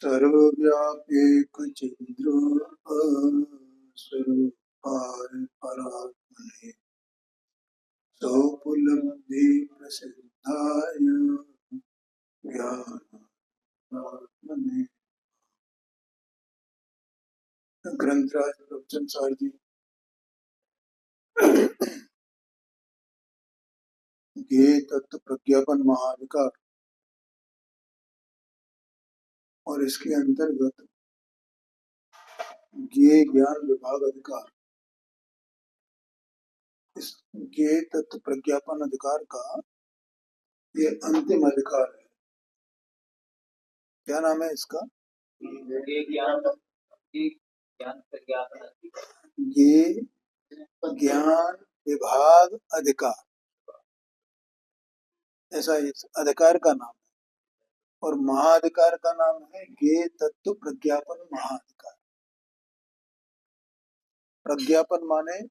सर्वव्यापीकचन्द्रोपाय परात्मने सौपलब्धि प्रसिद्धाय ज्ञानात्मने। ग्रंथराज प्रवचन सार जी ये तत्व प्रज्ञापन महाधिकार और इसके अंतर्गत ये ज्ञान विभाग अधिकार, इस ये तत्व प्रज्ञापन अधिकार का ये अंतिम अधिकार है। क्या नाम है इसका? ये ज्ञान विभाग अधिकार, ऐसा इस अधिकार का नाम है। और महाधिकार का नाम है ये तत्व प्रज्ञापन महाधिकार। प्रज्ञापन माने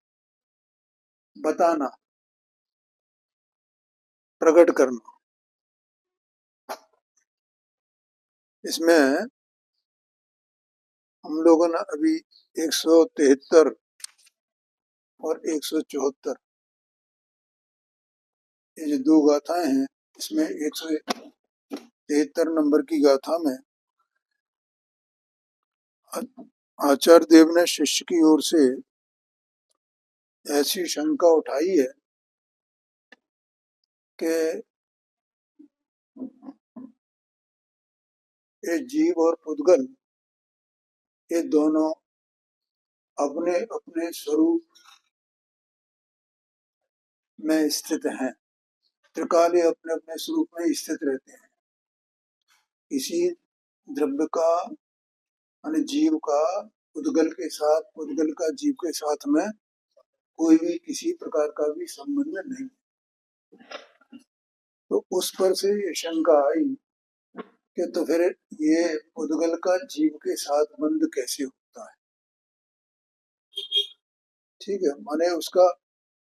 बताना, प्रकट करना। इसमें हम लोगों ने अभी 173 और 174 ये जो दो गाथाएं हैं, इसमें 173 नंबर की गाथा में आचार्य देव ने शिष्य की ओर से ऐसी शंका उठाई है कि ये जीव और पुद्गल ये दोनों अपने अपने स्वरूप में स्थित हैं, त्रिकाल अपने अपने स्वरूप में स्थित रहते हैं। इसी द्रव्य का यानी जीव का पुद्गल के साथ, पुद्गल का जीव के साथ में कोई भी किसी प्रकार का भी संबंध नहीं। तो उस पर से ये शंका आई कि तो फिर ये पुद्गल का जीव के साथ बंध कैसे होता है? ठीक है, माने उसका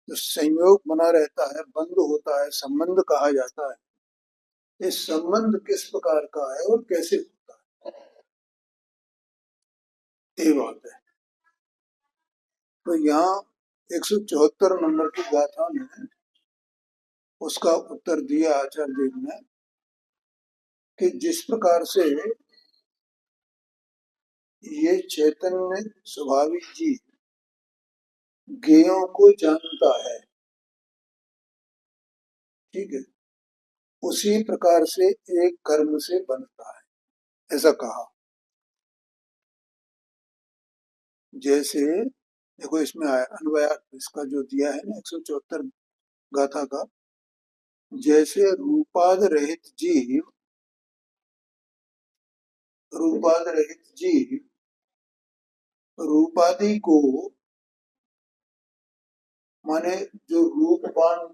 जो संयोग बना रहता है, बंध होता है, संबंध कहा जाता है। इस संबंध किस प्रकार का है और कैसे होता है, ये बात है। तो यहाँ 174 नंबर की गाथा में उसका उत्तर दिया आचार्य देव ने कि जिस प्रकार से ये चैतन्य स्वाभाविक जीव ज्ञेयों को जानता है, ठीक है, उसी प्रकार से एक कर्म से बनता है, ऐसा कहा। जैसे देखो इसमें आया अन्वयार्थ, इसका जो दिया है ना 174 गाथा का, जैसे रूपाद रहित जीव, रूपाद रहित जीव रूपादि को माने जो रूपवान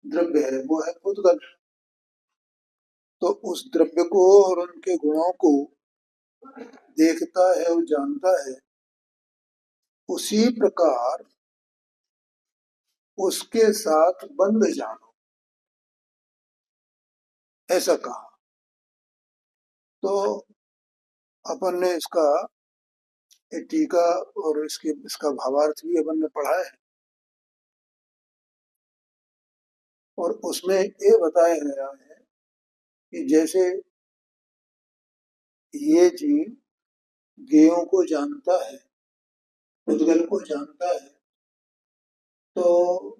द्रव्य है वो है पुद्गल, तो उस द्रव्य को और उनके गुणों को देखता है और जानता है, उसी प्रकार उसके साथ बंध जानो, ऐसा कहा। तो अपन ने इसका टीका और इसका भावार्थ भी अपन ने पढ़ा है, और उसमें ये बताया गया है कि जैसे ये जीव ज्ञेयों को जानता है, पुद्गल को जानता है, तो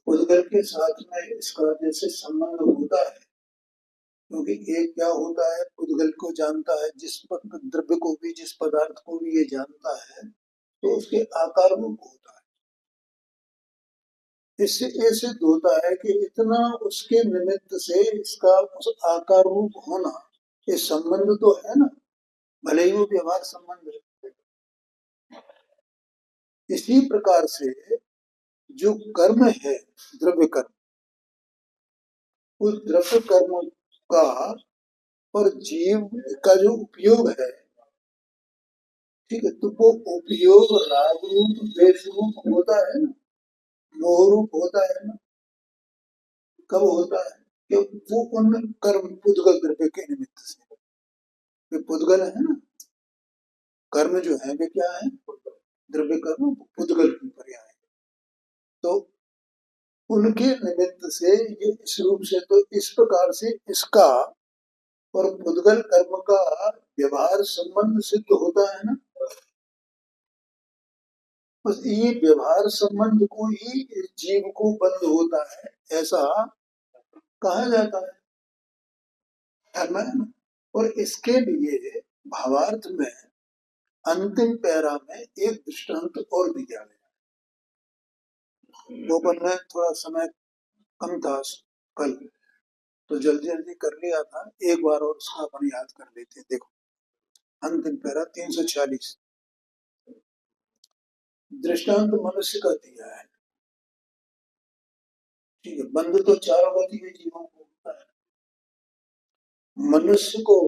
पुद्गल के साथ में इसका जैसे संबंध होता है, क्योंकि एक क्या होता है, पुद्गल को जानता है, जिस द्रव्य को भी, जिस पदार्थ को भी ये जानता है, तो उसके आकार रूप होता है। इससे ये सिद्ध होता है कि इतना उसके निमित्त से इसका उस आकार रूप होना, ये संबंध तो है ना, भले ही वो व्यवहार संबंध है। इसी प्रकार से जो कर्म है, द्रव्य कर्म, उस द्रव्य कर्म का और जीव का जो उपयोग है, ठीक है, तो वो उपयोग राग रूप, द्वेष रूप होता है ना, मोह रूप होता है ना। कब होता है कि वो उन कर्म पुद्गल द्रव्य के निमित्त से, वे पुद्गल है ना, कर्म जो है वे क्या है, द्रव्य कर्म पुद्गल की पर्याय है। तो उनके निमित्त से ये इस रूप से, तो इस प्रकार से इसका और पुद्गल कर्म का व्यवहार संबंध सिद्ध होता है ना। बस ये व्यवहार संबंध को ही इस जीव को बंध होता है ऐसा कहा जाता है, है ना। और इसके लिए भावार्थ में अंतिम पैरा में एक दृष्टांत और दिया गया। वो पर मैं थोड़ा समय कम था कल, तो जल्दी जल्दी कर लिया था, एक बार और उसका अपन याद कर लेते हैं। देखो अंतिम पैरा 346, दृष्टांत मनुष्य का दिया है, ठीक है। बंध तो चारों गति के जीवों को होता है। मनुष्य को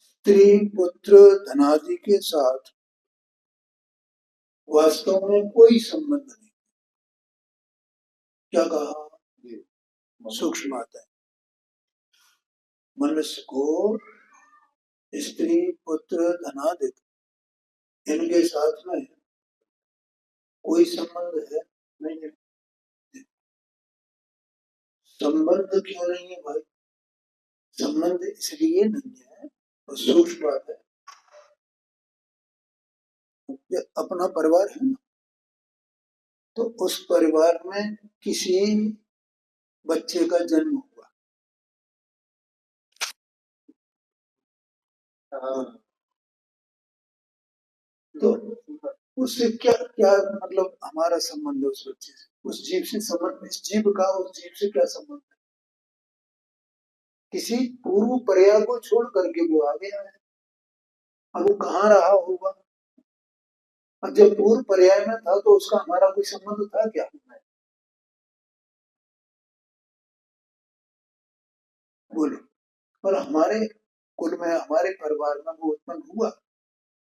स्त्री पुत्र धनादि के साथ वास्तव में कोई संबंध नहीं। क्या कहा, सूक्ष्म बात है। मनुष्य को स्त्री पुत्र धनादि इनके साथ में कोई संबंध है नहीं है। संबंध क्यों नहीं है भाई, संबंध इसलिए नहीं है, और सूक्ष्म बात है, ये अपना परिवार है ना, तो उस परिवार में किसी बच्चे का जन्म हुआ, तो उससे क्या क्या मतलब हमारा संबंध है उस बच्चे से, उस जीव से संबंध, इस जीव का उस जीव से क्या संबंध है। किसी पूर्व पर्याय को छोड़ करके वो आ गया है, अब वो कहाँ रहा होगा, और जब पूर्व पर्याय में था तो उसका हमारा कोई संबंध था क्या। बोले, पर हमारे कुल में हमारे परिवार में वो उत्पन्न हुआ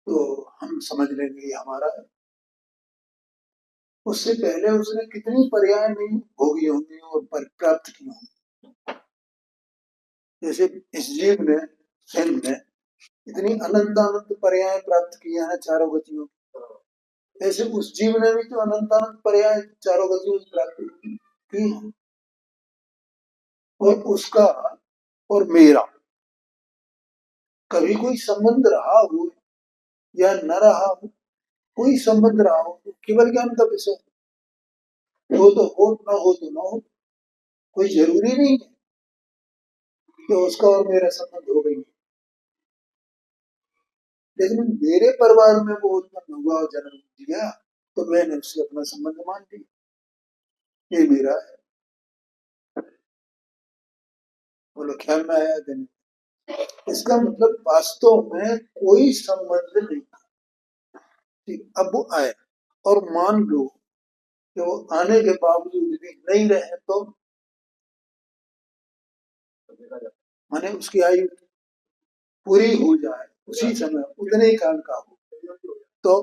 तो हम समझ लेंगे हमारा है। उससे पहले उसने कितनी पर्याय नहीं भोगी होंगी और प्राप्त की होंगी। जैसे इस जीव ने सिंह ने इतनी अनंत अनंत पर्याय प्राप्त किया है चारों गतियों की, ऐसे उस जीव ने भी तो अनंत अनंत पर्याय चारों गतियों की प्राप्त की है। और उसका और मेरा कभी कोई संबंध रहा हो या न रहा हो, कोई संबंध रहा हो तो केवल ज्ञान का विषय, हो तो हो, न हो तो न हो, कोई जरूरी नहीं है कि उसका और मेरा संबंध हो गई। लेकिन मेरे परिवार में वो उत्पन्न हुआ और जन्म दिया तो मैंने उससे अपना संबंध मान लिया, ये मेरा है। बोलो ख्याल में आया कि नहीं। इसका मतलब वास्तव में कोई संबंध नहीं। ठीक, अब वो आए और मान लो कि वो आने के बावजूद भी नहीं रहे तो माने उसकी आयु पूरी हो जाए उसी समय उतने ही काल का हो तो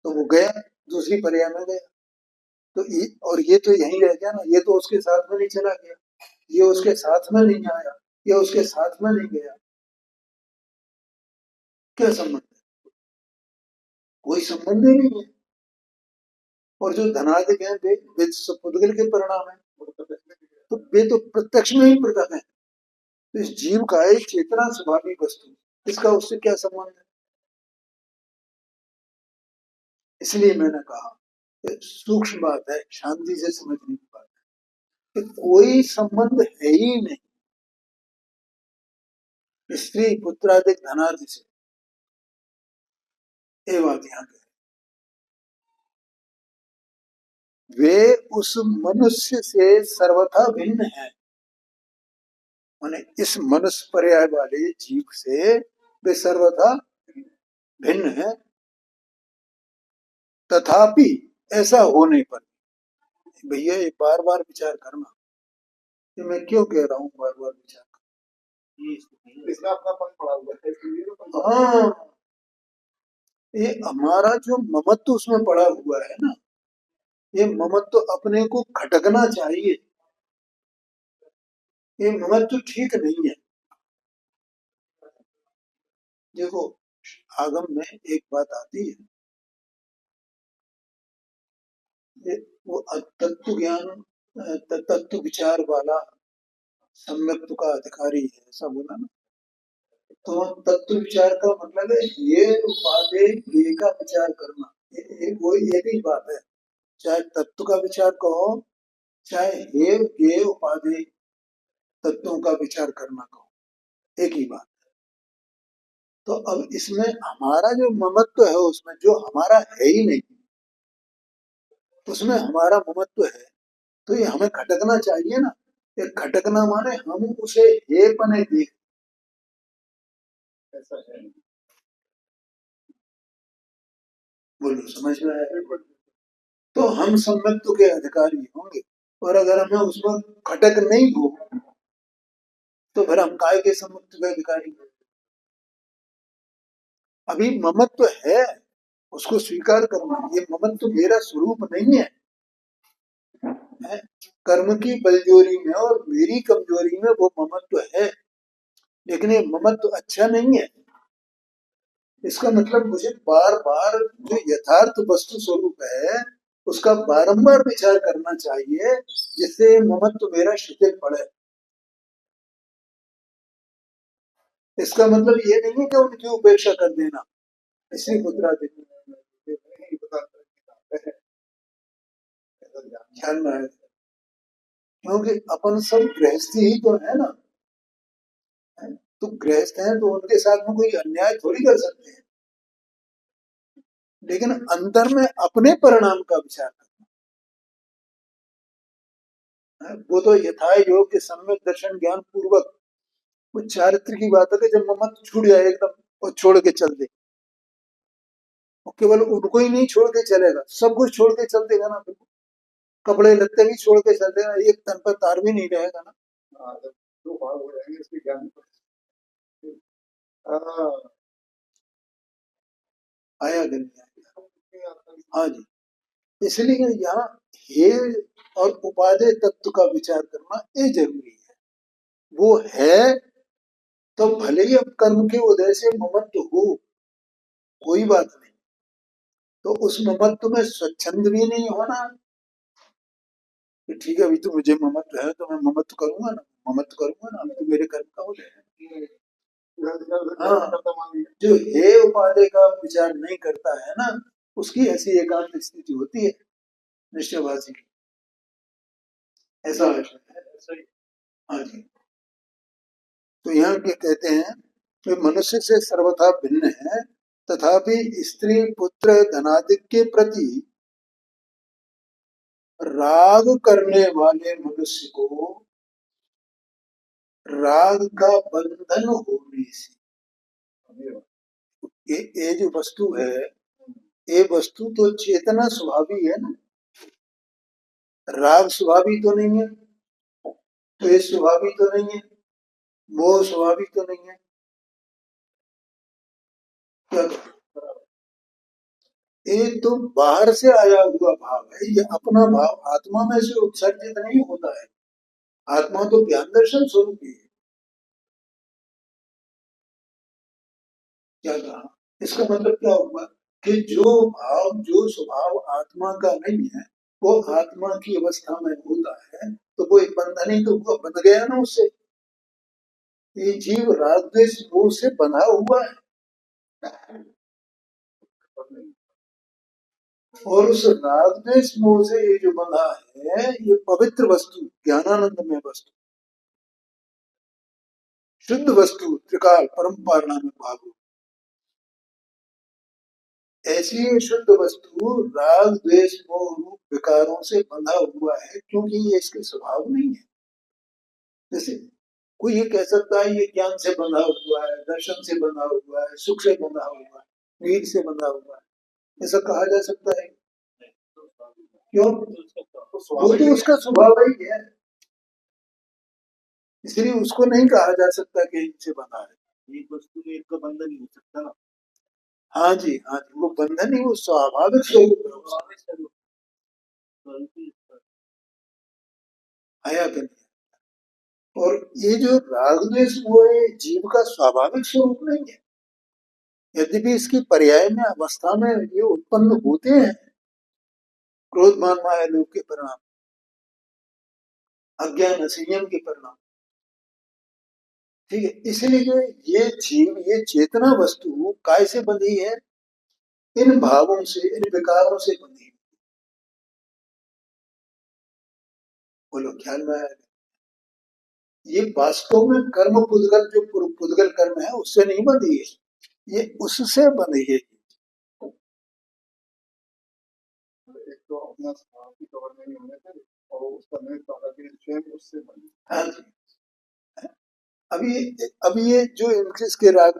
वो गया, दूसरी पर्याय में गया। तो और ये तो यहीं रह गया ना, ये तो उसके साथ में नहीं चला गया, ये उसके साथ में नहीं आया, ये उसके साथ में नहीं गया, क्या संबंध है, कोई संबंध ही नहीं है। और जो धनादिक है वे पुद्गल के परिणाम है, तो वे तो प्रत्यक्ष में ही प्रकट है। तो इस जीव का एक चेतना स्वाभाविक वस्तु, इसका उससे क्या संबंध है। इसलिए मैंने कहा सूक्ष्म बात है, शांति से समझने की बात है कि कोई संबंध है ही नहीं स्त्री पुत्रादिक धनादि से। ये बात यहाँ पे वे उस मनुष्य से सर्वथा भिन्न है, माने इस मनुष्य पर्याय वाले जीव से वे सर्वथा भिन्न है। तथापि ऐसा होने पर भैया ये बार बार विचार करना कि मैं क्यों कह रहा हूँ बार बार विचार करना, इसका अपना पन पड़ा हुआ है। हाँ, ये हमारा जो ममत्व उसमें पड़ा हुआ है ना, ये ममत्व तो अपने को खटकना चाहिए, ये ममत्व तो ठीक नहीं है। देखो आगम में एक बात आती है, ये वो तत्व ज्ञान तत्व विचार वाला सम्यक्त्व का अधिकारी है, ऐसा बोला ना। तो तत्व विचार का मतलब है ये उपाधि ये का विचार करना, वो एक ही बात है। चाहे तत्व का विचार कहो, चाहे ये उपाधि तत्वों का विचार करना कहो, एक ही बात। तो अब इसमें हमारा जो ममत्व है, उसमें जो हमारा है ही नहीं, उसमें हमारा ममत्व है, तो ये हमें खटकना चाहिए ना। ये खटकना माने हम उसे हे पने देख, ऐसा है। बोलो समझ में आया? तो हम सम्यक्त्व के अधिकारी होंगे, और अगर हमें उसमें खटक नहीं हो तो फिर हम काय के सम्यक्त्व के अधिकारी? अभी ममत्व है, उसको स्वीकार करना, ये ममत्व मेरा स्वरूप नहीं है, है? कर्म की बलजोरी में और मेरी कमजोरी में वो ममत्व है, लेकिन ये ममत्व अच्छा नहीं है। इसका मतलब मुझे बार बार जो यथार्थ वस्तु स्वरूप है उसका बारंबार विचार करना चाहिए, जिससे ममत्व मेरा शिथिल पड़े। इसका मतलब ये नहीं है कि उनकी उपेक्षा कर देना, इसी मुद्रा ध्यान में आए, क्योंकि अपन सब गृहस्थी ही तो है ना। तो गृहस्थ हैं तो उनके साथ में कोई अन्याय थोड़ी कर सकते हैं, लेकिन अंतर में अपने परिणाम का विचार करना है। वो तो यथा योग्य सम्यक दर्शन ज्ञान पूर्वक, वो चारित्र की बात है कि जब ममत्व छूट जाए एकदम और छोड़ के चल दे, और केवल उनको ही नहीं छोड़ के चलेगा, सब कुछ छोड़ के चल देगा ना, कपड़े लत्ते भी छोड़ के चल देगा, एक तन पर तार भी नहीं रहेगा ना। दो भाग हो जाएंगे इसके ज्ञान। आया कि नहीं आया? हाँ जी, इसलिए यहाँ हे और उपादेय तत्व का विचार करना ये जरूरी है। वो है तो भले ही अब कर्म के उदय से ममत्व हो, कोई बात नहीं, तो उस ममत्व में स्वच्छंद भी नहीं होना कि ठीक है अभी तो मुझे ममत्व है तो मैं ममत्व करूंगा ना, ममत्व करूंगा ना, अभी तो मेरे कर्म का उदय है। हाँ, जो हे उपादेय का विचार नहीं करता है ना, उसकी ऐसी एकांत स्थिति होती है निश्चयवासी की, ऐसा है। हाँ जी, तो यहाँ क्या कहते हैं कि मनुष्य से सर्वथा भिन्न है, तथापि स्त्री पुत्र धनादि के प्रति राग करने वाले मनुष्य को राग का बंधन होने से, ये जो वस्तु है, ये वस्तु तो चेतना स्वभावी है ना, राग स्वभावी तो नहीं है, द्वेष स्वभावी तो नहीं है, मोह स्वभावी तो नहीं है, क्या ये तो बाहर से आया हुआ भाव है, ये अपना भाव आत्मा में से उत्सर्जित नहीं होता है। आत्मा तो ज्ञान दर्शन स्वरूप ही है। क्या कहा? इसका मतलब क्या हुआ कि जो भाव जो स्वभाव आत्मा का नहीं है, वो आत्मा की अवस्था में होता है, तो वो एक बंधन ही तो हुआ, बन गया ना उससे। ये जीव राग द्वेष मोह से बंधा हुआ है, और उस राग द्वेष मोह से ये जो बंधा है, ये पवित्र वस्तु ज्ञानानंद में वस्तु शुद्ध वस्तु त्रिकाल परम पारणाम भाव, ऐसी शुद्ध वस्तु राग द्वेष मोह रूप विकारों से बंधा हुआ है, क्योंकि ये इसके स्वभाव नहीं है। जैसे कोई ये कह सकता है ये ज्ञान से बंधा हुआ है, दर्शन से बंधा हुआ है, सुख से बंधा हुआ है, नींद से बंधा हुआ है, ऐसा कहा जा सकता है? क्यों? वो तो उसका स्वभाव ही है, इसलिए उसको नहीं कहा जा सकता कि इनसे बंधा है। एक वस्तु में एक बंधन नहीं हो सकता ना। हाँ जी, हाँ जी, वो बंधन ही वो स्वाभाविक स्वरूप है उसका। आया कि नहीं। और ये जो राग द्वेष वो है जीव का स्वाभाविक स्वरूप नहीं है, यद्यपि इसकी पर्याय में अवस्था में ये उत्पन्न होते हैं, क्रोध मान माया लोभ के परिणाम, अज्ञान असंयम के परिणाम। ठीक है, इसलिए ये जीव, ये चेतना वस्तु काय से बंधी है? इन भावों से, इन विकारों से बंधी है। बोलो ख्याल में आया? ये वास्तव में कर्म पुद्गल, जो पुद्गल कर्म है उससे नहीं बंधी है, ये उससे बंधी है। एक तो अपना की कवर नहीं होने पर और उसका निमित्त स्वयं उससे बंधी। हाँ जी। अभी ये जो इसके राग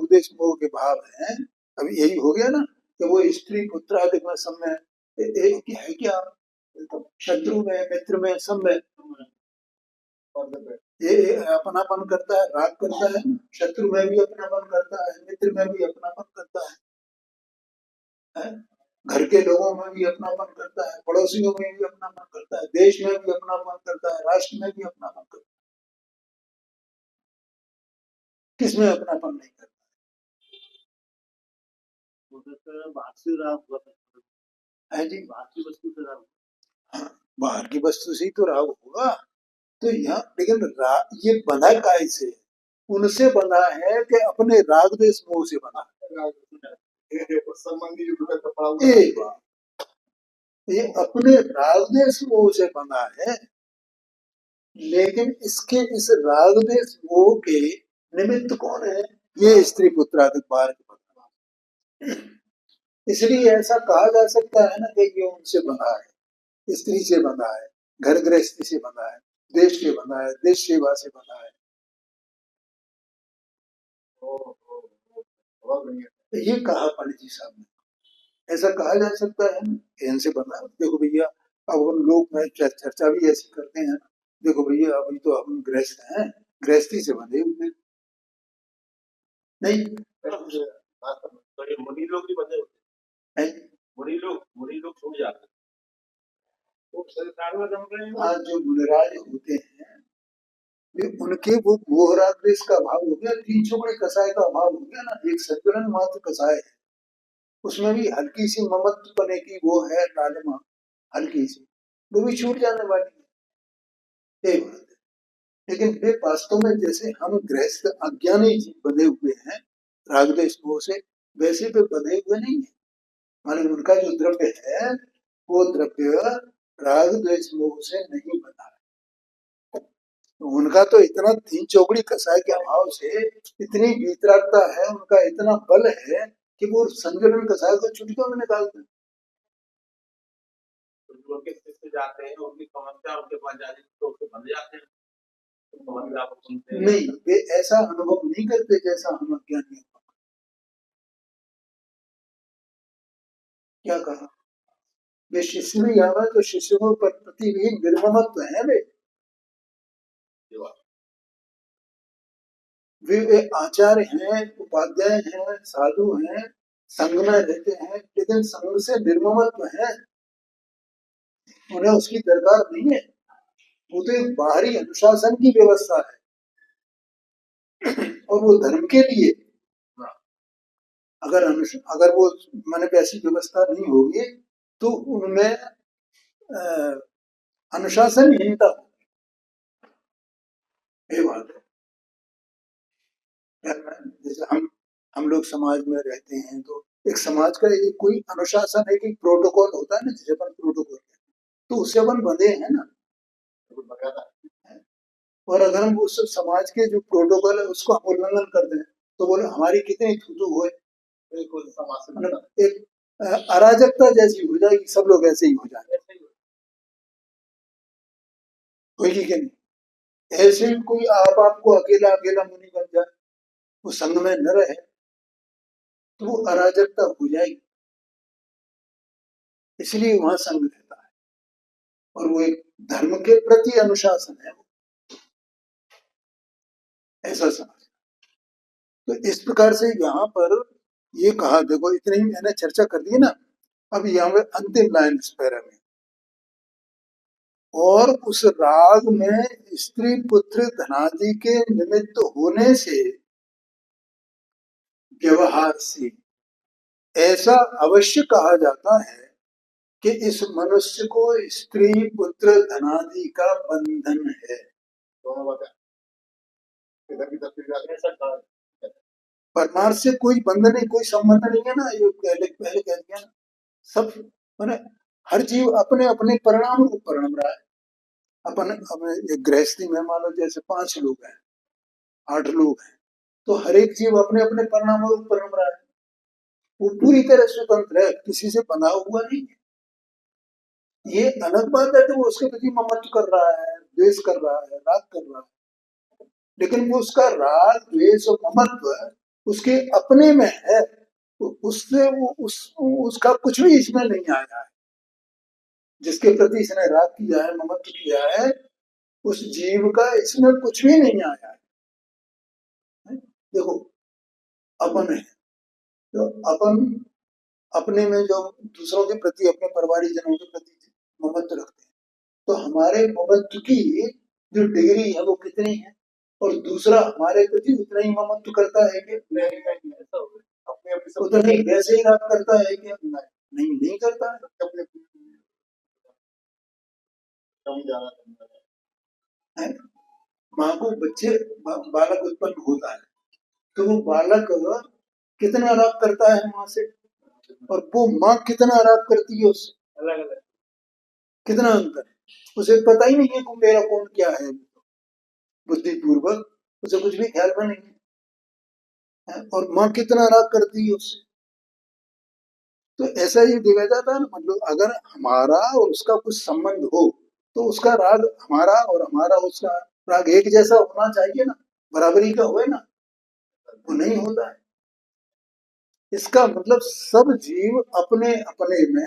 द्वेष मोह के भाव हैं, अभी यही हो गया ना कि वो स्त्री पुत्र आदि में सब में एक है क्या, शत्रु में मित्र में सब में ये अपनापन करता है, राग करता है, शत्रु में भी अपनापन करता है, मित्र में भी अपनापन करता है, घर के लोगों में भी अपनापन करता है, पड़ोसियों में भी अपनापन करता है, देश में भी अपनापन करता है, राष्ट्र में भी अपनापन करता है। किसमें अपनापन नहीं करता है जी? हाँ, बाहर की वस्तु से ही तो राग होगा। तो यहाँ लेकिन ये बंधा काय से? उनसे बंधा है कि अपने राग द्वेष मोह से बंधा है। ये अपने राग द्वेष मोह से बंधा है, लेकिन इसके इस राग द्वेष मोह के निमित्त कौन है? ये स्त्री पुत्र आदि बाहर के बंधा। इसलिए ऐसा कहा जा सकता है ना कि ये उनसे बंधा है, स्त्री से बंधा है, घर गृहस्थी से बंधा है, देश से बंधा है, देश सेवा से बंधा है। तो ये कहा पंडित जी साहब ने, ऐसा कहा जा सकता है ना, इनसे बंधा। देखो भैया, अब हम लोग में चर्चा भी ऐसी करते हैं, देखो भैया अभी तो हम गृहस्थ हैं, गृहस्थी से बंधे हुए नहीं। मुनि लोग भी बंधे होते हैं, मुनि लोग छूट जाते हैं। आज जो मुनिराज होते हैं, उनके वो मोहरा द्वेष का भाव हो गया, तीन चौकड़े कसाय का भाव हो गया ना, एक सज्जन मात्र कसाय है, उसमें भी हल्की सी ममत्व बने की वो है लालिमा, हल्की सी, वो भी छूट जाने वाली है। एक बात है, लेकिन वे वास्तव में जैसे हम गृहस्थ अज्ञानी बने हुए हैं राग द्वेष मोह से, वैसे वे बने हुए नहीं है। माने उनका जो द्रव्य है वो द्रव्य राग द्वेष मोह से नहीं बना है। उनका तो इतना तीन चौकड़ी कसाय के अभाव से इतनी वीतरागता है, उनका इतना बल है कि वो संजलन कसाय को चुटकियों में निकालते हैं। उनके शिष्य जाते हैं, उनकी समस्या उनके पास जाने तो उसके बन जाते हैं। नहीं, वे ऐसा अनुभव नहीं करते जैसा हम अज्ञानी। क्या कहा? वे शिष्य में आवा तो शिष्यों पर प्रति भी निर्ममत्व है वे आचार्य हैं, उपाध्याय हैं, साधु हैं, संघ में रहते हैं, लेकिन संघ से निर्ममत्व है, उन्हें उसकी दरकार नहीं है। वो तो एक बाहरी अनुशासन की व्यवस्था है और वो धर्म के लिए, अगर वो मैंने वैसी व्यवस्था नहीं होगी तो उनमें अनुशासनहीनता ये बात है। जैसे हम लोग समाज में रहते हैं तो एक समाज का एक कोई अनुशासन है कि प्रोटोकॉल होता है ना, जैसे अपन प्रोटोकॉल, तो उससे अपन बंधे हैं ना। और अगर हम उस समाज के जो प्रोटोकॉल है उसको हम उल्लंघन कर दें तो बोले हमारी कितनी थूथू हो, एक अराजकता जैसी हो जाएगी, सब लोग ऐसे ही हो जाएंगे, होगी कि नहीं? ऐसे ही कोई आपको अकेला अकेला मुनि बन जाए, वो संघ में न रहे तो वो अराजकता हो जाएगी। इसलिए वहां संघ रहता है और वो एक धर्म के प्रति अनुशासन है, ऐसा समझ। तो इस प्रकार से यहाँ पर ये कहा, देखो इतनी मैंने चर्चा कर दी ना, अब यहाँ पे अंतिम लाइन इस पैरा में, और उस राग में स्त्री पुत्र धनादि के निमित्त होने से, व्यवहार से ऐसा अवश्य कहा जाता है कि इस मनुष्य को स्त्री पुत्र धनादि का बंधन है। परमार्थ से कोई बंधन नहीं, कोई संबंध नहीं है ना, ये पहले पहले कह दिया ना। सब मैंने हर जीव अपने अपने परिणाम को परिणम रहा है। अपन अपने गृहस्थी में मान लो जैसे 5 लोग हैं, 8 लोग हैं, तो हर एक जीव अपने अपने परिणामों को परिणम रहा है। वो पूरी तरह स्वतंत्र है, किसी से बंधा हुआ नहीं है। ये अलग बात है कि वो उसके प्रति ममत्व कर रहा है, द्वेष कर रहा है, राग कर रहा है, लेकिन वो उसका राग द्वेष और ममत्व उसके अपने में है। उससे वो उसका कुछ भी इसमें नहीं आया है। जिसके प्रति इसने राग किया है, ममत्व किया है, उस जीव का इसमें कुछ भी नहीं आया है। देखो अपन है, तो अपन अपने में जो दूसरों के प्रति, अपने परिवारिक जनों के प्रति ममत्व रखते हैं, तो हमारे ममत्व की जो डिग्री है वो कितनी है, और दूसरा हमारे प्रति उतना ही ममत्व करता है कि उतना ही वैसे ही राग करता है कि नहीं, नहीं करता है। माँ को बच्चे बालक उत्पन्न होता है, तो वो बालक कितना राग करता है माँ से, और वो माँ कितना राग करती है उससे, अलग अलग कितना अंतर है। उसे पता ही नहीं है कि मेरा कौन क्या है, बुद्धिपूर्वक उसे कुछ भी ख्याल में नहीं है, और माँ कितना राग करती है उससे। तो ऐसा ही देखा जाता है ना, मतलब अगर हमारा और उसका कुछ संबंध हो तो उसका राग हमारा और हमारा उसका राग एक जैसा होना चाहिए ना, बराबरी का होए ना, वो नहीं होता है। इसका मतलब सब जीव अपने अपने में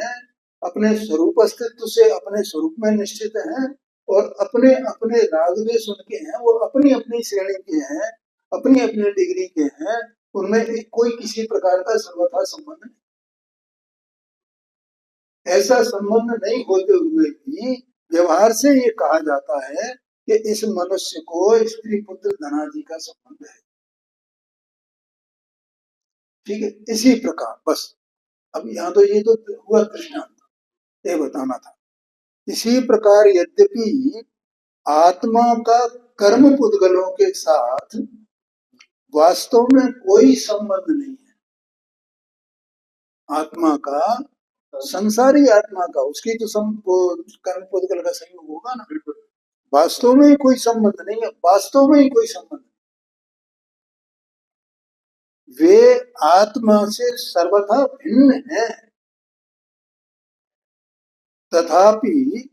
अपने स्वरूप अस्तित्व से अपने स्वरूप में निश्चित हैं, और अपने अपने राग द्वेष उनके हैं, वो अपनी अपनी श्रेणी के हैं, अपनी अपनी डिग्री के हैं, उनमें कोई किसी प्रकार का सर्वथा संबंध नहीं। ऐसा संबंध नहीं होते हुए भी व्यवहार से ये कहा जाता है कि इस मनुष्य को स्त्री पुत्र धनादि का संबंध है। ठीक है, इसी प्रकार बस। अब यहाँ तो ये तो हुआ दृष्टांत, ये बताना था। इसी प्रकार यद्यपि आत्मा का कर्म पुद्गलों के साथ वास्तव में कोई संबंध नहीं है, आत्मा का, संसारी आत्मा का, उसकी तो कर्म पुद्गल का संयोग होगा ना, वास्तव में ही कोई संबंध नहीं है, वास्तव में ही कोई संबंध नहीं। वे आत्मा से सर्वथा भिन्न है, तथापि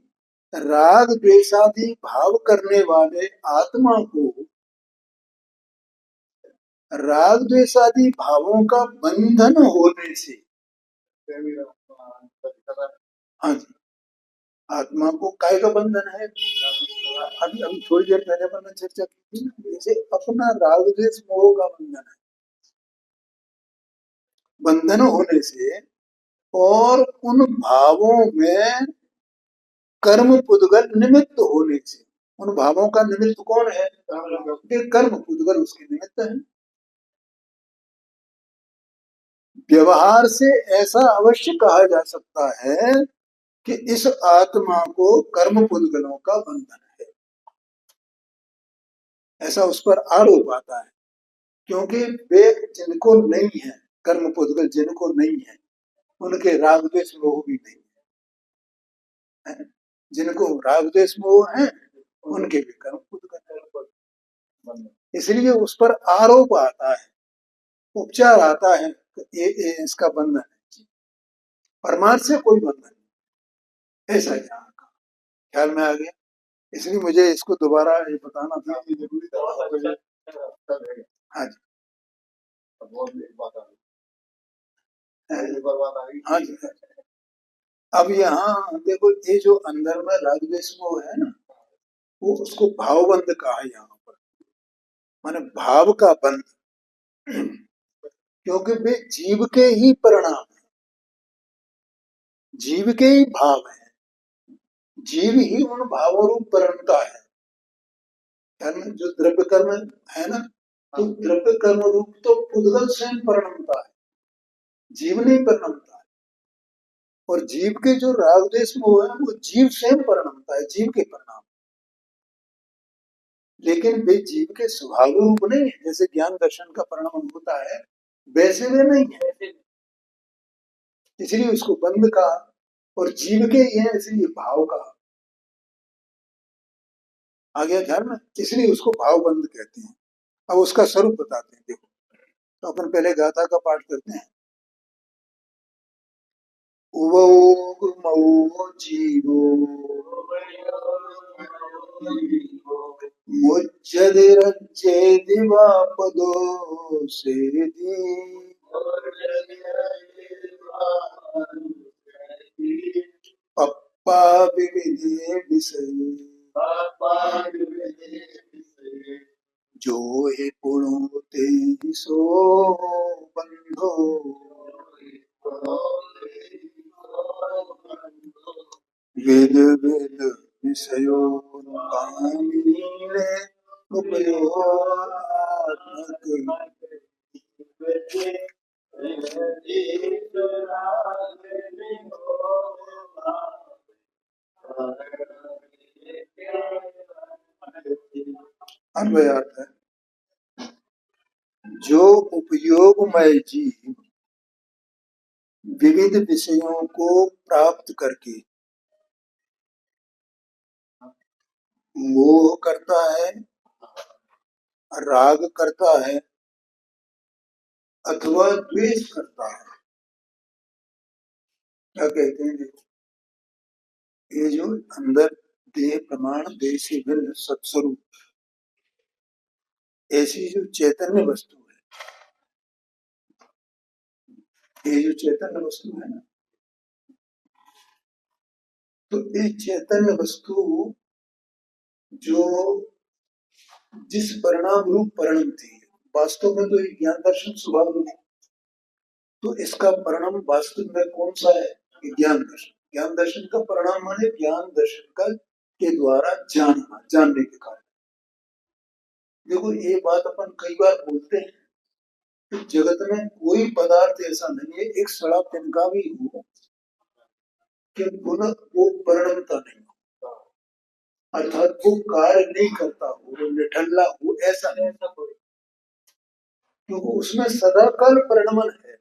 राग द्वेषादि भाव करने वाले आत्मा को राग द्वेषादि भावों का बंधन होने से, हाँ जी, आत्मा को काय का बंधन है, अभी अभी थोड़ी देर पहले अपन ने चर्चा की थी ना, जैसे अपना राग द्वेष मोह का बंधन है, बंधन होने से, और उन भावों में कर्म पुद्गल निमित्त होने से। उन भावों का निमित्त कौन है, कर्म पुद्गल उसके निमित्त है। व्यवहार से ऐसा अवश्य कहा जा सकता है कि इस आत्मा को कर्म पुद्गलों का बंधन है, ऐसा उस पर आरोप आता है, क्योंकि वे जिनको नहीं है, कर्म पुद्गल जिनको नहीं है, उनके राग द्वेष मोह भी नहीं है। जिनको राग द्वेष मोह है उनके भी कर्म पुद्गल, इसलिए उस पर आरोप आता है, उपचार आता है, ये इसका बंधन है। परमार्थ से कोई बंधन नहीं, ऐसा यहाँ का ख्याल में आ गया। इसलिए मुझे इसको दोबारा ये बताना था। हाँ जी, हाँ जी। अब यहाँ देखो, ये जो अंदर में राग द्वेष मोह है ना, वो उसको भावबंध कहा है यहाँ पर, माने भाव का बंध, क्योंकि वे जीव के ही परिणाम है, जीव के ही भाव है, जीव ही उन भावों रूप परिणमता है। जो द्रव्य कर्म है ना, तो द्रव्य कर्म रूप तो पुद्गल स्वयं परिणमता है, जीव नहीं परिणमता है। और जीव के जो राग द्वेष मोह है वो जीव स्वयं परिणमता है, जीव के परिणाम। लेकिन वे जीव के स्वभाव रूप नहीं है, जैसे ज्ञान दर्शन का परिणाम होता है वैसे वे नहीं है, इसलिए उसको बंद का। और जीव के ये इसलिए भाव का आ गया ध्यान में, इसलिए उसको भाव बंद कहते हैं। अब उसका स्वरूप बताते हैं, देखो। तो अपन पहले गाथा का पाठ करते हैं। उवौ मौ जीवो मुज्जदिरज्जेदिवा पदो सेदि पप्पा विविधे विषये जो हे पुणो ते सो बंधो वेद वेद विषयो कामिने उपयोगात्मक अन्वयार्थ है। जो उपयोगमय जीव विविध विषयों को प्राप्त करके मोह करता है, राग करता है अथवा द्वेष करता है। क्या कहते हैं, देखो, ये जो अंदर देह प्रमाण देह से भिन्न सत्स्वरूप ऐसी जो चैतन्य वस्तु है, ये जो चैतन्य वस्तु है ना, तो ये चैतन्य वस्तु जो जिस परिणाम रूप परिणाम थी, वास्तव में तो ज्ञान दर्शन स्वभाव है, तो इसका परिणाम वास्तव में कौन सा है, ज्ञान दर्शन। ज्ञान दर्शन का परिणाम माने ज्ञान दर्शन का के द्वारा जानना, जानने के कारण। देखो ये बात अपन कई बार बोलते हैं कि जगत में कोई पदार्थ ऐसा नहीं है, एक सड़ा तिनका भी हो कि पुनः वो परिणमता नहीं हो, अर्थात वो कार्य नहीं करता हो, वो निठल्ला हो, ऐसा नहीं, क्योंकि उसमें सदाकाल परिणमन है।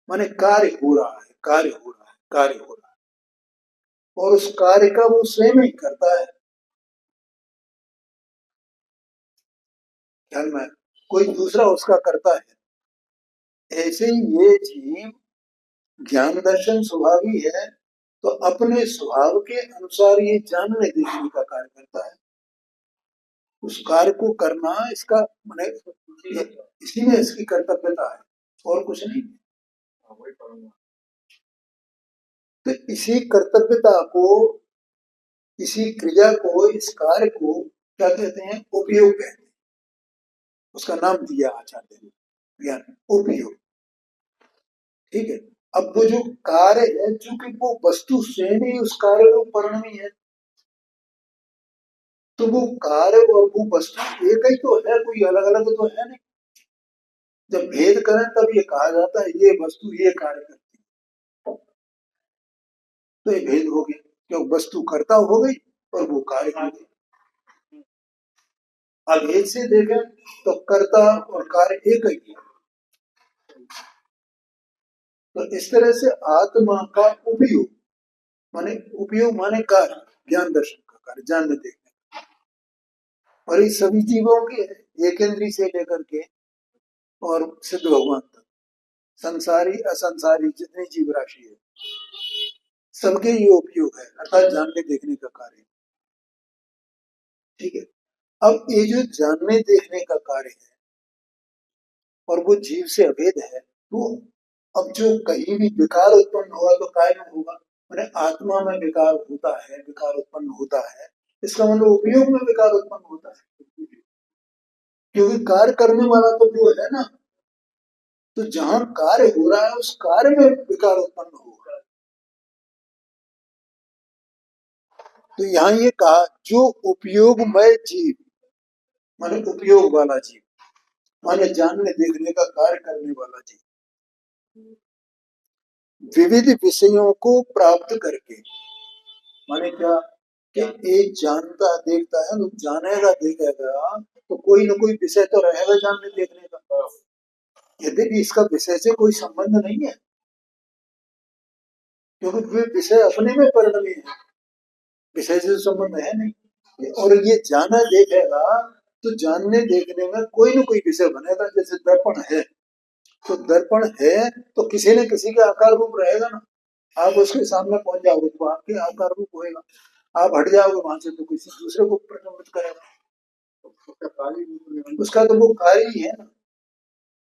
माने कार्य हो रहा है, कार्य हो रहा है, कार्य हो रहा है, और उस कार्य का वो स्वयं ही करता है। ध्यान में, कोई दूसरा उसका करता है। ऐसे ही ये जीव ज्ञान दर्शन स्वभावी है, तो अपने स्वभाव के अनुसार ये जानने देखने का कार्य करता है। उस कार्य को करना इसका माने इसी में इसकी कर्तव्यता है, और कुछ नहीं। तो इसी कर्तव्यता को, इसी क्रिया को, इस कार्य को क्या कहते हैं, उपयोग कहते हैं। उसका नाम दिया आचार्य ने, ज्ञान उपयोग। ठीक है। अब वो जो कार्य है, चूंकि वो वस्तु स्वयं ही उस कार्य रूप परिणमी है, तो वो कार्य और वो वस्तु एक ही तो है, कोई अलग अलग तो है नहीं। जब भेद करें तब ये कहा जाता है ये वस्तु ये कार्य करती है, तो ये भेद हो गया, क्योंकि वस्तु कर्ता हो गई और वो कार्य हो गई। अभेद से देखें तो कर्ता और कार्य एक ही है। तो इस तरह से आत्मा का उपयोग माने, उपयोग माने कार्य, ज्ञान दर्शन का कार्य, जानने देखने। और ये सभी जीवों के एक इंद्री से लेकर के और सिद्ध भगवान तक, संसारी असंसारी जितनी जीव राशि है, सबके ये उपयोग है, अर्थात जानने देखने का कार्य। ठीक है। अब ये जो जानने देखने का कार्य है और वो जीव से अभेद है, तो अब जो कहीं भी विकार उत्पन्न होगा तो काय में होगा, मैंने आत्मा में विकार होता है, विकार उत्पन्न होता है, इसका मतलब उपयोग में विकार उत्पन्न होता है, क्योंकि कार्य करने वाला तो वो है ना। तो जहां कार्य हो रहा है उस कार्य में विकार उत्पन्न होगा। तो यहाँ ये कहा जो उपयोगमय जीव, माने उपयोग वाला जीव, माने जानने देखने का कार्य करने वाला जीव, विविध विषयों को प्राप्त करके, माने क्या कि एक जानता देखता है, तो जानेगा देखेगा तो कोई न कोई विषय तो रहेगा जानने देखने का, यद्यपि इसका विषय से कोई संबंध नहीं है, क्योंकि वे विषय अपने में परिणमी है, विषय से संबंध है नहीं। और ये जाना देखेगा तो जानने देखने में कोई न कोई विषय बनेगा। जैसे दर्पण है, तो दर्पण है तो किसी न किसी के आकार रूप रहेगा ना। आप उसके सामने पहुंच जाओगे तो आपके आकार रूप होएगा, आप हट जाओगे वहां से तो किसी दूसरे को प्रतिबिंबित करेगा, उसका तो वो कार्य ही है ना।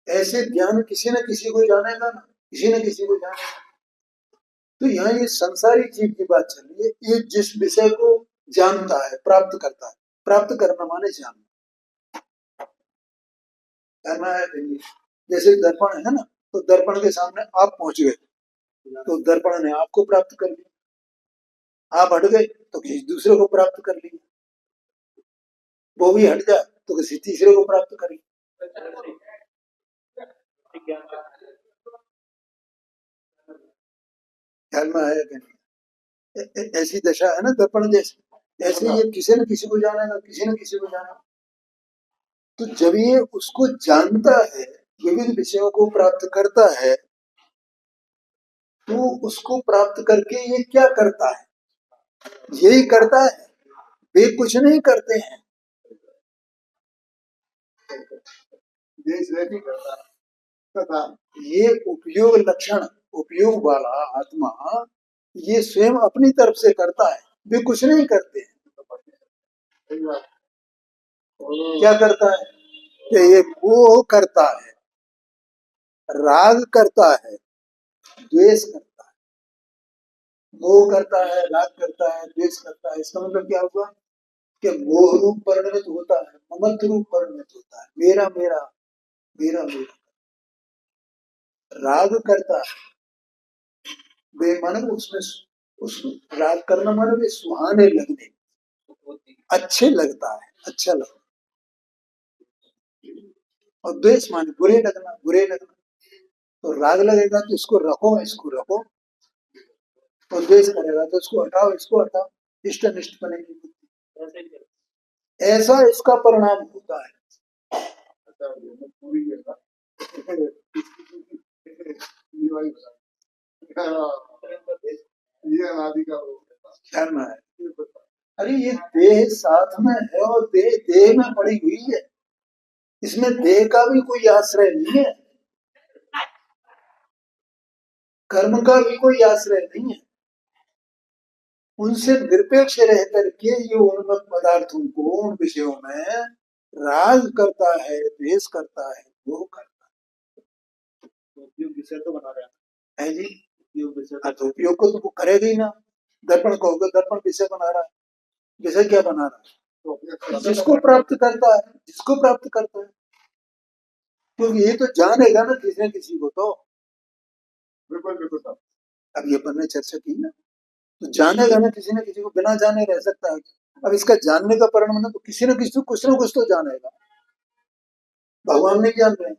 ऐसे ज्ञान किसी न किसी को जानेगा ना, किसी न किसी को जानेगा। तो यहाँ ये संसारी जीव की बात चल रही है, ये जिस विषय को जानता है, प्राप्त करता है। प्राप्त करना माने जानना, करना है। जैसे दर्पण है ना, तो दर्पण के सामने आप पहुंच गए तो दर्पण ने आपको प्राप्त कर लिया, आप हट गए तो किसी दूसरे को प्राप्त कर लिया, वो भी हट जाए तो किसी तीसरे को प्राप्त कर लिया। ख्याल में आया कि नहीं? ऐसी दशा है ना दर्पण जैसे, ऐसे ये किसी न किसी को जानेगा, किसी न किसी को जानेगा। तो जब ये उसको जानता है, विविध विषयों को प्राप्त करता है, तो उसको प्राप्त करके ये क्या करता है? यही करता है, वे कुछ नहीं करते हैं। ये उपयोग लक्षण, उपयोग वाला आत्मा ये स्वयं अपनी तरफ से करता है, वे कुछ नहीं करते हैं। क्या करता है कि ये मोह करता है, राग करता है, द्वेष करता है। मोह करता है, राग करता है, द्वेष करता है। इसका मतलब क्या हुआ कि मोह रूप परिणत होता है, ममत्व रूप परिणत होता है, मेरा मेरा मेरा मेरा। राग करता है, वे मानो उसमें उस राग करना मानो वे सुहाने लगने, अच्छे लगता है, अच्छा लगता है। और द्वेष माने बुरे लगना, बुरे लगना। तो राग लगेगा तो इसको रखो, इसको रखो, और द्वेष करेगा तो इसको हटाओ, इसको हटाओ, इष्ट अनिष्ट बनेगी। ऐसा इसका परिणाम होता है। ख्याल में है। अरे ये देह साथ में है और देह देह में पड़ी हुई है, इसमें देह का भी कोई आश्रय नहीं है, कर्म का भी कोई आश्रय नहीं है। उनसे निरपेक्ष रह करके ये उन पदार्थों को, उन विषयों में राग करता है, द्वेष करता है, वो करता है। उपयोग विषय तो बना रहा है जी, उपयोग विषय, तो उपयोग को तो वो करेगा ही ना। दर्पण कहोगे, दर्पण विषय बना रहा है, विषय क्या बना रहा है? जिसको प्राप्त करता है, जिसको प्राप्त करता है। क्योंकि ये तो जानेगा ना किसी न किसी को, तो बिल्कुल बिल्कुल। अब ये अपन ने चर्चा की ना, तो जानेगा ना किसी न किसी को, बिना जाने रह सकता है? अब इसका जानने का परिणाम ना, तो किसी न किसी को कुछ न कुछ तो जानेगा। भगवान नहीं जान रहे हैं,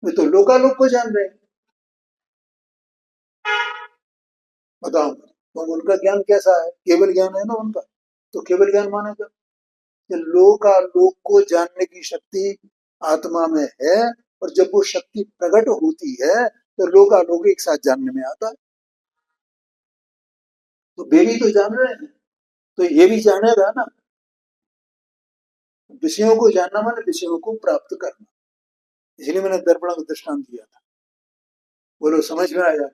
वे तो लोकालोक को जान रहे हैं। बताओ, तो उनका ज्ञान कैसा है? केवल ज्ञान है ना उनका, तो केवल ज्ञान मानेगा कि लोकालोक को जानने की शक्ति आत्मा में है, और जब वो शक्ति प्रकट होती है तो लोकालोक एक साथ जानने में आता है। तो वे भी तो जान रहे हैं, तो ये भी जानेगा ना। विषयों को जानना माने विषयों को प्राप्त करना, इसलिए मैंने दर्पण का दृष्टांत दिया था। बोलो समझ में आया?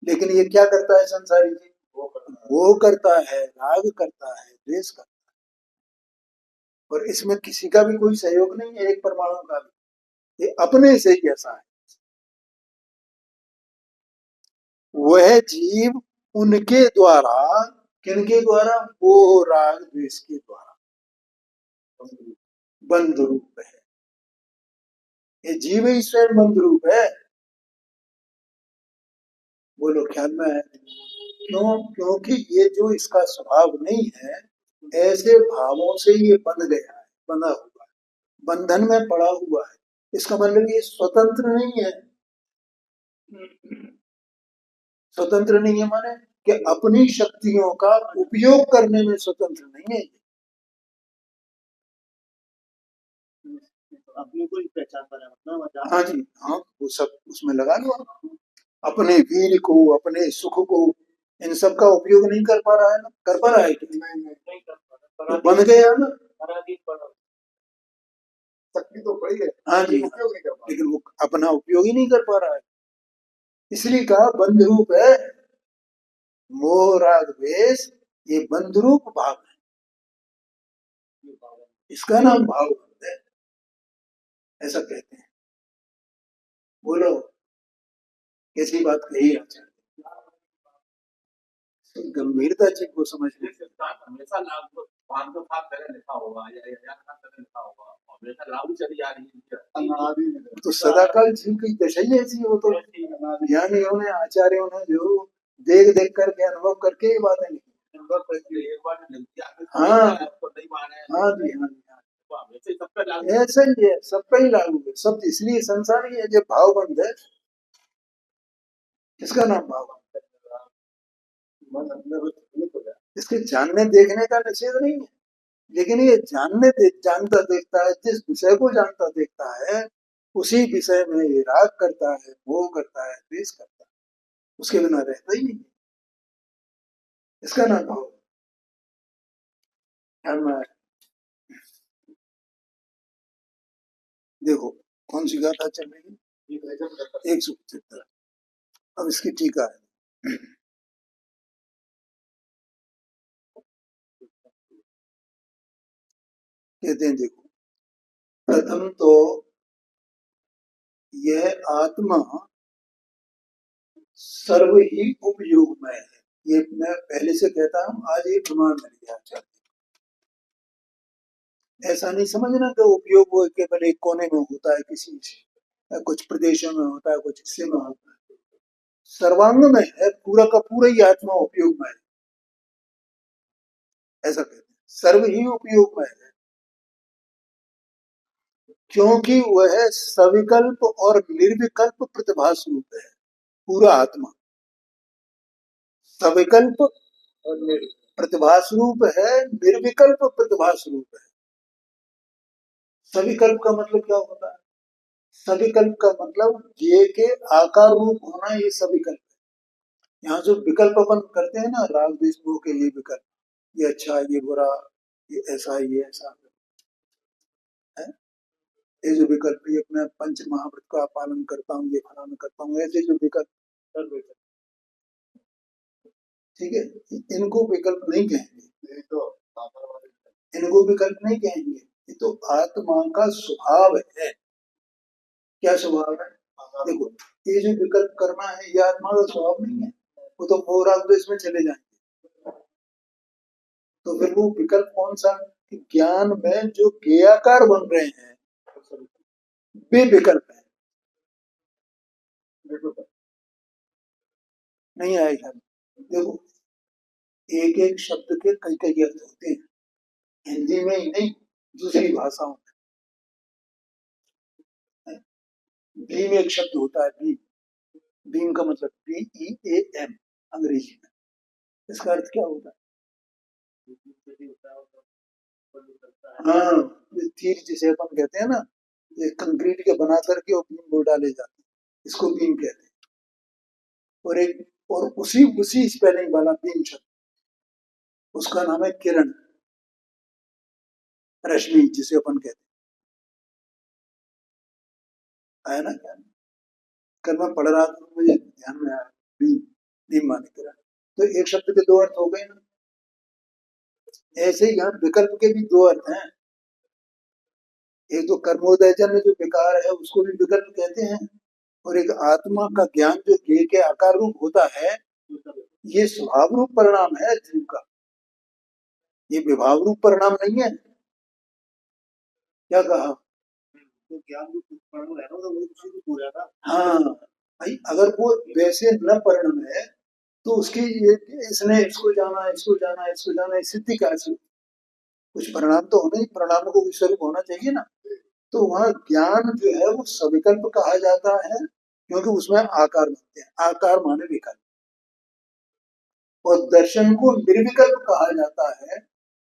लेकिन ये क्या करता है संसारी जी? वो करता है, राग करता है, द्वेष करता है, और इसमें किसी का भी कोई सहयोग नहीं है, एक परमाणु का भी। ये अपने से ही ऐसा है। वह जीव उनके द्वारा, किनके द्वारा? वो राग द्वेष के द्वारा बंध रूप है। ये जीव ही स्वयं बंध रूप है। बोलो ख्याल में है? क्यों? क्योंकि ये जो इसका स्वभाव नहीं है, ऐसे भावों से ये बंध गया है, बंधा हुआ है, बंधन में पड़ा हुआ है। इसका मतलब ये स्वतंत्र नहीं है। स्वतंत्र नहीं है माने कि अपनी शक्तियों का उपयोग करने में स्वतंत्र नहीं है। अपनी कोई पहचान बना मतलब। हाँ जी, हाँ, वो सब उसमें लगा लो आप। अपने वीर को, अपने सुख को, इन सब का उपयोग नहीं कर पा रहा है ना, कर पा रहा है कि नहीं कर पा रहा, तो बन गया ना, शक्ति तो बड़ी है। हाँ जी, उपयोग नहीं कर पा रहा, लेकिन वो अपना उपयोग ही नहीं कर पा रहा है। इसलिए कहा बंध रूप है, मोह राग द्वेष, ये बंध रूप भाव है, इसका नाम भाव है, ऐसा कहते हैं। बोलो कैसी बात कही आचार्य, गंभीरता चीज को समझने हमेशा लागू 507 तरह लिखा होगा या 1000 तरह लिखा होगा, हमेशा लागू चली जा रही है। तो सदाकाल जीव की दशा ही ऐसी हो, तो ज्ञानियों ने, आचार्यों ने जो देख देख करके अनुभव करके ये बातें लिखी। हाँ हाँ जी, हाँ जी, ऐसा ही है, सब पे ही लागू है, सब इसलिए संसार ही है जो भाव बंद है, इसका नाम भाव बंद है। इसके जानने देखने का निषेध नहीं है, लेकिन ये जानता देखता है, जिस विषय को जानता देखता है उसी विषय में ये राग करता है, मोह करता है, द्वेष करता है, उसके बिना रहता ही नहीं, इसका नाम भाव। हम देखो कौन सी गाथा चल रही है, 175। अब इसकी टीका है, कहते हैं देखो, प्रथम तो यह आत्मा सर्व ही उपयोग में है, ये मैं पहले से कहता हूं, आज ये प्रमाण मिल गया। अच्छा, ऐसा नहीं समझना कि उपयोग वो केवल एक कोने में होता है, किसी कुछ प्रदेशों में होता है, कुछ हिस्से में होता है, सर्वांग में है, पूरा का पूरा ही आत्मा उपयोग में है, ऐसा कहते हैं, सर्व ही उपयोग में है, क्योंकि वह सविकल्प और निर्विकल्प प्रतिभास रूप है, पूरा आत्मा सविकल्प और प्रतिभास रूप है, निर्विकल्प प्रतिभास रूप है। सविकल्प का मतलब क्या होता है? सविकल्प का मतलब ये के आकार रूप होना, ये सविकल्प है। यहाँ जो विकल्प अपन करते हैं ना, राग द्वेष मोह के, ये विकल्प, ये अच्छा, ये बुरा, ये ऐसा, ये ऐसा है, ये जो विकल्प, ये मैं पंच महाव्रत का पालन करता हूँ, ये फलाना करता हूँ, ऐसे जो विकल्प, ठीक है, इनको विकल्प नहीं कहेंगे, इनको विकल्प नहीं कहेंगे, ये तो आत्मा का स्वभाव है। क्या स्वभाव है? देखो, ये जो विकल्प करना है, ये आत्मा का स्वभाव नहीं है, वो तो मोह राग द्वेष में चले जाएंगे। तो फिर वो विकल्प कौन सा? ज्ञान में जो ज्ञेयाकार बन रहे हैं, वे विकल्प है। नहीं आएगा, देखो एक एक शब्द के कई कई अर्थ होते हैं, हिंदी में ही नहीं, दूसरी भाषाओं में। भीम एक शब्द होता है, भीम, भीम का मतलब BEAM अंग्रेजी में, इसका अर्थ क्या होता है? हाँ, ये तीर जिसे अपन कहते हैं ना, ये कंक्रीट के बना करके बीम में डाले जाते हैं, इसको बीम कहते हैं। और एक और उसी स्पेलिंग वाला बीम शब्द, उसका नाम है किरण, रश्मि जिसे अपन कहते हैं, आया ना क्या? कल मैं पढ़ रहा था तो मुझे ध्यान में आया, बीम, बीम माने किरण, तो एक शब्द के दो अर्थ हो गए ना। ऐसे ही यहाँ विकल्प के भी दो अर्थ हैं, एक तो कर्मोदय जन्य जो विकार है उसको भी विकल्प कहते हैं, और एक आत्मा का ज्ञान जो ज्ञेय के आकार रूप होता है, ये स्वभाव रूप परिणाम है जीव का, ये विभाव रूप परिणाम नहीं है। क्या कहा? तो ज्ञान रूप परिणाम है ना, तो वो उसी को पूरा था। हाँ भाई, अगर वो वैसे न परिणाम है तो उसकी ये इसने इसको जाना, इसको जाना, इसको जाना, सिद्धि का कुछ परिणाम तो होना ही, परिणाम को भी स्वरूप होना चाहिए ना। तो वहाँ ज्ञान जो है वो सविकल्प कहा जाता है, क्योंकि उसमें आकार बनते हैं, आकार माने विकल्प। और दर्शन को निर्विकल्प कहा जाता है,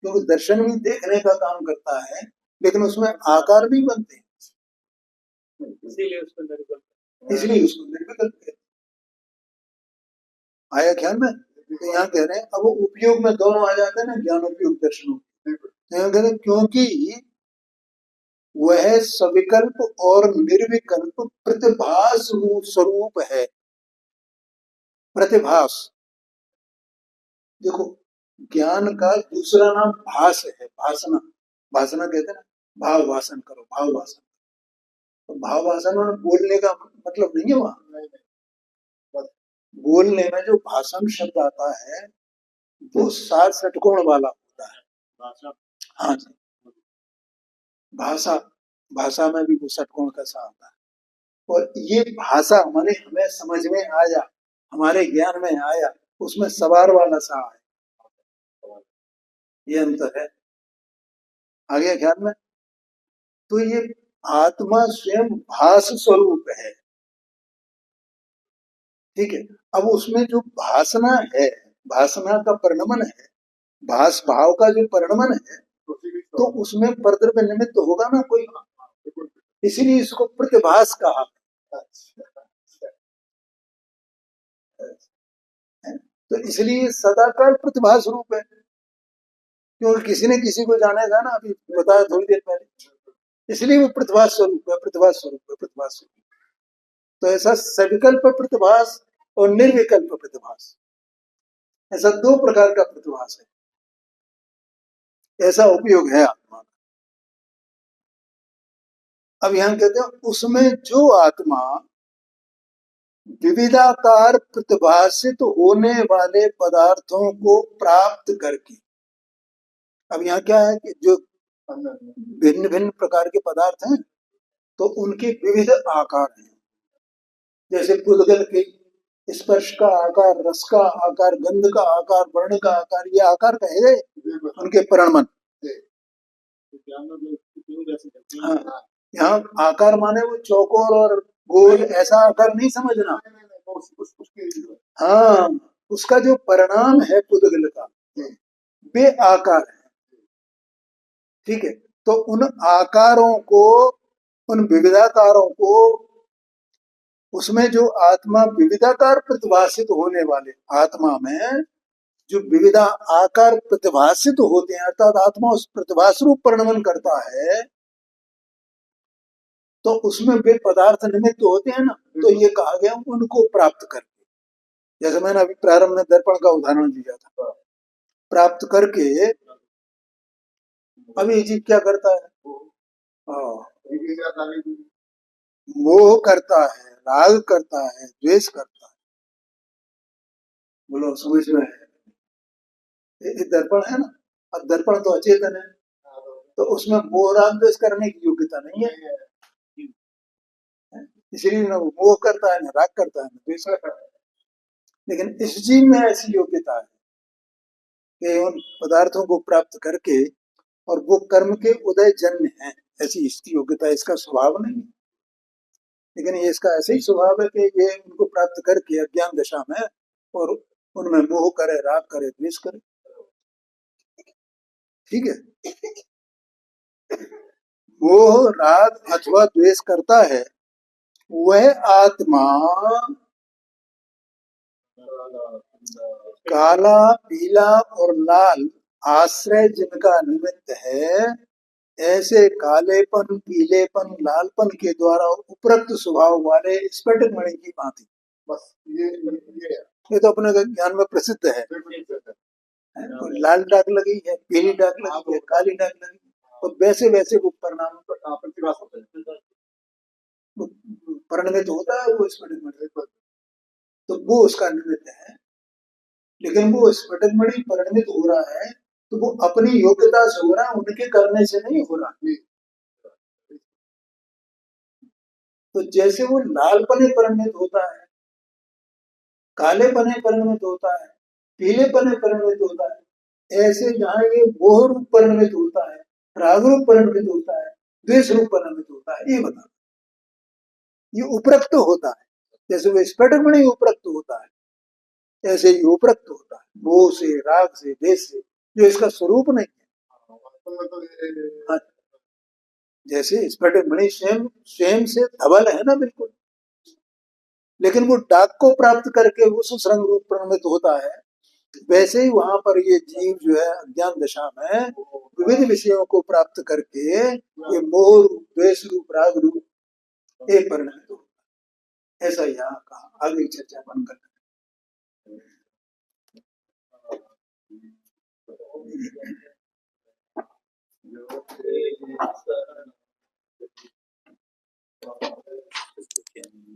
क्योंकि दर्शन भी देखने का काम करता है, लेकिन उसमें आकार नहीं बनते, इसलिए उसको निर्विकल्प कहते हैं। आया ख्याल में? तो यहाँ कह रहे हैं, अब वो उपयोग में दोनों आ जाते हैं ना, ज्ञान उपयोग, दर्शन उपयोग। यहाँ कह रहे हैं क्योंकि वह सविकल्प और निर्विकल्प प्रतिभास स्वरूप है। प्रतिभास, देखो ज्ञान का दूसरा नाम भास है, भासना। भासना कहते हैं ना, भाव भाषण करो, भाव भाषण। तो भाव भाषण में बोलने का मतलब नहीं है वहां। बोलने में जो भाषण शब्द आता है वो 7 षटकोण वाला होता है। हाँ जी, भाषा, भाषा में भी वो षटकोण का सा आता है। और ये भाषा माने हमें समझ में आया, हमारे ज्ञान में आया, उसमें सवार वाला सा है, ये अंतर है। आ गया ख्याल में? तो ये आत्मा स्वयं भास स्वरूप है, ठीक है। अब उसमें जो भासना है, भासना का परिणमन है, भास भाव का जो परिणमन है, तो उसमें परद्रव्य निमित्त होगा ना कोई, इसीलिए इसको प्रतिभास कहा। तो इसलिए सदाकाल प्रतिभास रूप है, क्योंकि किसी ने किसी को जानेगा ना, अभी बताया थोड़ी देर पहले, इसलिए वो प्रतिभास स्वरूप है, प्रतिभास स्वरूप है, प्रतिभास स्वरूप। तो ऐसा सविकल्प प्रतिभास और निर्विकल्प प्रतिभास, ऐसा 2 प्रकार का प्रतिभास है, ऐसा उपयोग है आत्मा। अब यहां कहते हैं उसमें जो आत्मा विविधाकार प्रतिभासित होने वाले पदार्थों को प्राप्त करके, अब यहाँ क्या है कि जो भिन्न भिन्न प्रकार के पदार्थ हैं तो उनके विविध आकार हैं। जैसे पुद्गल के स्पर्श का आकार, रस का आकार, गंध का आकार, वर्ण का आकार, ये आकार कहे गए उनके परिणमन। हाँ, यहाँ आकार माने वो चौकोर और गोल ऐसा आकार नहीं समझना। हाँ, उसका जो परिणाम है पुद्गल का, वे आकार है, ठीक है। तो उन आकारों को, उन विविधाकारों को, उसमें जो आत्मा विविधाकार प्रतिभासित होने वाले, आत्मा में जो विविधा आकार प्रतिभासित होते हैं, अर्थात आत्मा उस प्रतिभास रूप परिणमन करता है, तो उसमें वे पदार्थ निमित्त होते हैं ना, तो ये कहा गया उनको प्राप्त करके। जैसे मैंने अभी प्रारंभ में दर्पण का उदाहरण दिया था, प्राप्त करके अभी जीव क्या करता है, मोह करता है, राग करता है, द्वेष करता है। बोलो समझ में है? ये दर्पण है ना, अब दर्पण तो अचेतन है, तो उसमें मोह राग द्वेष करने की योग्यता नहीं है, इसलिए न वो मोह करता है, न राग करता है, न द्वेष करता है। लेकिन इस जीव में ऐसी योग्यता है कि उन पदार्थों को प्राप्त करके, और वो कर्म के उदय जन्य है, ऐसी इसकी योग्यता, इसका स्वभाव नहीं है। लेकिन ये इसका ऐसे ही स्वभाव है कि ये उनको प्राप्त करके अज्ञान दशा में और उनमें मोह करे, राग करे, द्वेष करे, ठीक है। मोह राग अथवा द्वेष करता है वह आत्मा काला, पीला और लाल आश्रय जिनका निमित्त है, ऐसे कालेपन, पीलेपन, लालपन के द्वारा उपरोक्त स्वभाव वाले स्फटिक मणि की भांति। बस ये तो अपने ज्ञान में प्रसिद्ध है। लाल दाग लगी है, पीली दाग लगी है, काली दाग लगी है, तो वैसे वैसे वो परिणाम प्रतिभास होता है, परिणमित होता है वो स्फटिक मणि, तो वो उसका निमित्त है। लेकिन वो स्फटिक मणि परिणमित हो रहा है तो वो अपनी योग्यता से हो रहा है, उनके करने से नहीं हो रहा। तो जैसे वो लालपन परिणमित होता है, काले पने परिणमित होता है, पीले पने परिणमित होता है, ऐसे जहां ये मोह रूप परिणमित होता है, राग रूप परिणमित होता है, द्वेष रूप परिणमित होता है, ये बता। ये उपरक्त होता है, जैसे वो स्फटिक मणि उपरक्त होता है, ऐसे ही उपरक्त होता है मोह से, राग से, द्वेष से, जो इसका स्वरूप नहीं है। हाँ, जैसे स्फटिक मणि स्वयं स्वयं से धवल है ना बिल्कुल, लेकिन वो डाक को प्राप्त करके उस रंग रूप परिणमित होता है, वैसे ही वहां पर ये जीव जो है अज्ञान दशा में विविध विषयों को प्राप्त करके ये मोह रूप, द्वेष रूप, राग रूप एक परिणमित होता है। ऐसा यहाँ कहा, आगे की चर्चा बन कर।